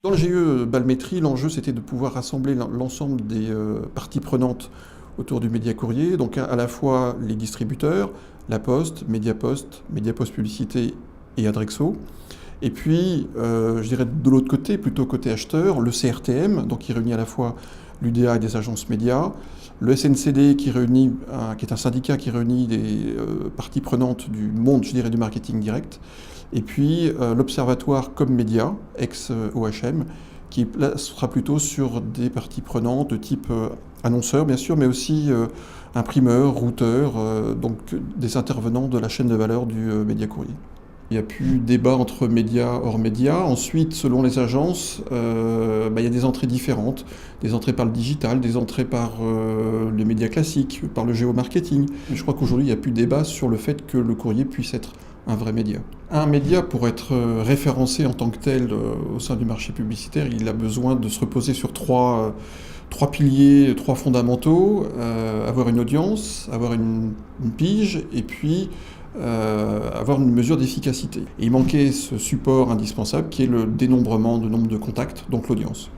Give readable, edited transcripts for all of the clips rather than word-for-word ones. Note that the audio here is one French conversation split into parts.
Dans le GIE Balmétrie, l'enjeu c'était de pouvoir rassembler l'ensemble des parties prenantes autour du média courrier, donc à la fois les distributeurs, La Poste, Mediapost Publicité et Adrexo, et puis je dirais de l'autre côté, plutôt côté acheteur, le CRTM, donc qui réunit à la fois l'UDA et des agences médias, le SNCD qui est un syndicat qui réunit des parties prenantes du monde, je dirais, du marketing direct, et puis l'Observatoire Comme Média, ex-OHM, qui sera plutôt sur des parties prenantes de type annonceurs, bien sûr, mais aussi imprimeurs, routeurs, donc des intervenants de la chaîne de valeur du média courrier. Il n'y a plus débat entre médias, hors médias. Ensuite, selon les agences, il y a des entrées différentes. Des entrées par le digital, des entrées par les médias classiques, par le géomarketing. Je crois qu'aujourd'hui, il n'y a plus débat sur le fait que le courrier puisse être un vrai média. Un média, pour être référencé en tant que tel au sein du marché publicitaire, il a besoin de se reposer sur trois piliers, trois fondamentaux. Avoir une audience, avoir une pige, et puis avoir une mesure d'efficacité. Et il manquait ce support indispensable qui est le dénombrement de nombre de contacts, donc l'audience.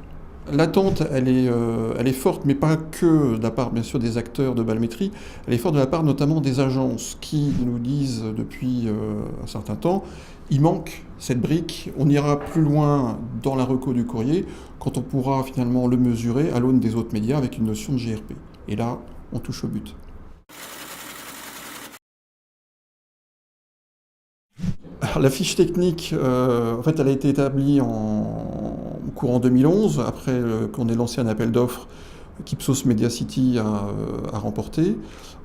L'attente, elle est forte, mais pas que de la part, bien sûr, des acteurs de Balmétrie, elle est forte de la part notamment des agences qui nous disent depuis un certain temps, il manque cette brique, on ira plus loin dans la reco du courrier quand on pourra finalement le mesurer à l'aune des autres médias avec une notion de GRP. Et là, on touche au but. Alors, la fiche technique, en fait, elle a été établie au courant 2011, après qu'on ait lancé un appel d'offres qu'Ipsos Media City a remporté.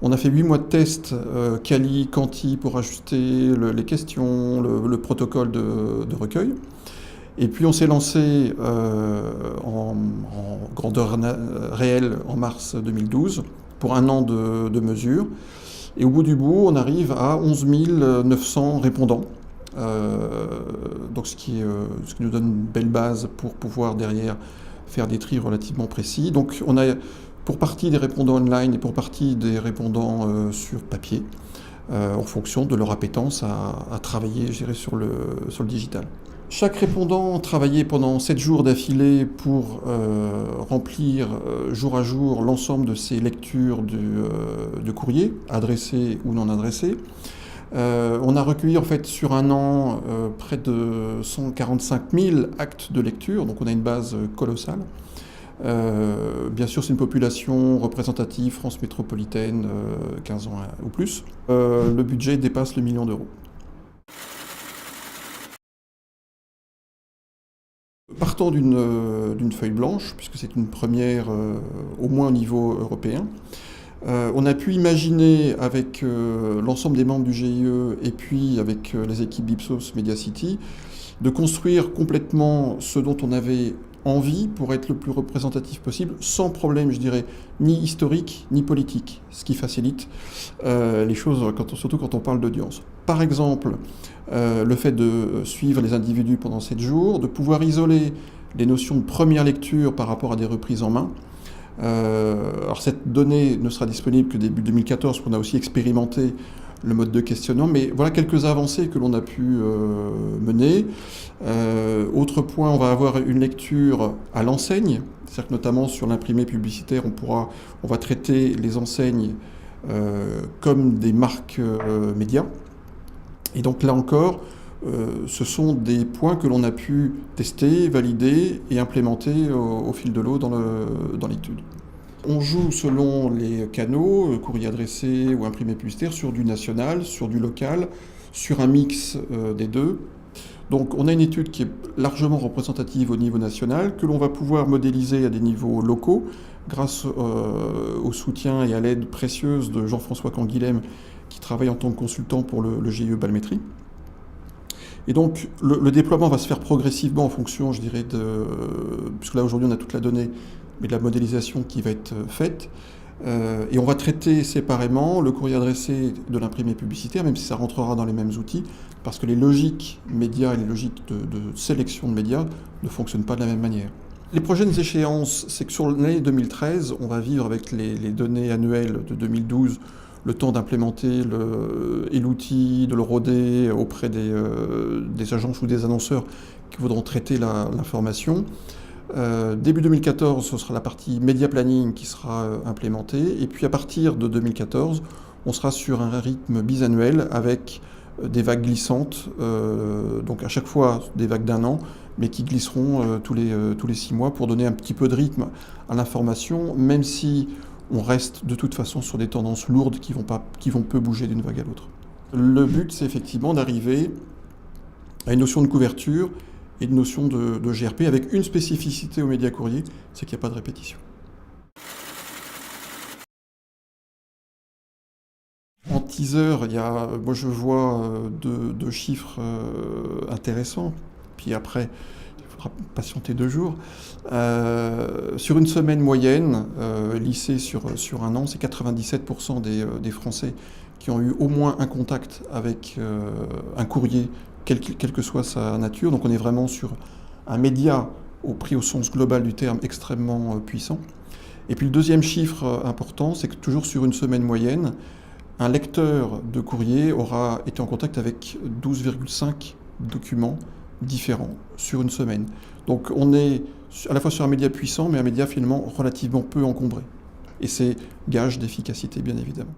On a fait 8 mois de tests, quali, quanti, pour ajuster les questions, le protocole de recueil. Et puis on s'est lancé en grandeur réelle en mars 2012 pour un an de mesures. Et au bout du bout, on arrive à 11 900 répondants. Donc ce qui nous donne une belle base pour pouvoir derrière faire des tris relativement précis. Donc on a pour partie des répondants online et pour partie des répondants sur papier, en fonction de leur appétence à travailler, je dirais, sur le digital. Chaque répondant travaillait pendant 7 jours d'affilée pour remplir jour à jour l'ensemble de ses lectures de courrier, adressés ou non adressés. On a recueilli en fait sur un an près de 145 000 actes de lecture, donc on a une base colossale. Bien sûr, c'est une population représentative, France métropolitaine, 15 ans ou plus. Le budget dépasse le million d'euros. Partant d'une feuille blanche, puisque c'est une première au moins au niveau européen, on a pu imaginer avec l'ensemble des membres du GIE et puis avec les équipes d'Ipsos Media City de construire complètement ce dont on avait envie pour être le plus représentatif possible, sans problème, je dirais, ni historique ni politique, ce qui facilite les choses, surtout quand on parle d'audience. Par exemple, le fait de suivre les individus pendant 7 jours, de pouvoir isoler les notions de première lecture par rapport à des reprises en main. Alors cette donnée ne sera disponible que début 2014, qu'on a aussi expérimenté le mode de questionnement, mais voilà quelques avancées que l'on a pu mener. Autre point, on va avoir une lecture à l'enseigne, c'est-à-dire que notamment sur l'imprimé publicitaire, on va traiter les enseignes comme des marques médias. Et donc là encore, ce sont des points que l'on a pu tester, valider et implémenter au fil de l'eau dans l'étude. On joue selon les canaux, courrier adressé ou imprimé publicitaire, sur du national, sur du local, sur un mix des deux. Donc on a une étude qui est largement représentative au niveau national, que l'on va pouvoir modéliser à des niveaux locaux, grâce au soutien et à l'aide précieuse de Jean-François Canguilhem, qui travaille en tant que consultant pour le GIE Balmétrie. Et donc le déploiement va se faire progressivement en fonction, je dirais, puisque là aujourd'hui on a toute la donnée, mais de la modélisation qui va être faite. Et on va traiter séparément le courrier adressé de l'imprimé publicitaire, même si ça rentrera dans les mêmes outils, parce que les logiques médias et les logiques de sélection de médias ne fonctionnent pas de la même manière. Les prochaines échéances, c'est que sur l'année 2013, on va vivre avec les données annuelles de 2012, le temps d'implémenter l'outil, de le roder auprès des agences ou des annonceurs qui voudront traiter l'information. Début 2014, ce sera la partie média planning qui sera implémentée. Et puis à partir de 2014, on sera sur un rythme bisannuel avec des vagues glissantes, donc à chaque fois des vagues d'1 an, mais qui glisseront tous les 6 mois pour donner un petit peu de rythme à l'information, même si on reste de toute façon sur des tendances lourdes qui vont peu bouger d'une vague à l'autre. Le but, c'est effectivement d'arriver à une notion de couverture et une notion de GRP avec une spécificité aux médias courriers, c'est qu'il n'y a pas de répétition. En teaser, moi je vois deux chiffres intéressants, puis après il faudra patienter 2 jours. Sur une semaine moyenne, lissée sur un an, c'est 97% des Français qui ont eu au moins un contact avec un courrier, quelle que soit sa nature. Donc on est vraiment sur un média pris au sens global du terme extrêmement puissant. Et puis le deuxième chiffre important, c'est que toujours sur une semaine moyenne, un lecteur de courrier aura été en contact avec 12,5 documents différents sur une semaine. Donc on est à la fois sur un média puissant, mais un média finalement relativement peu encombré. Et c'est gage d'efficacité, bien évidemment.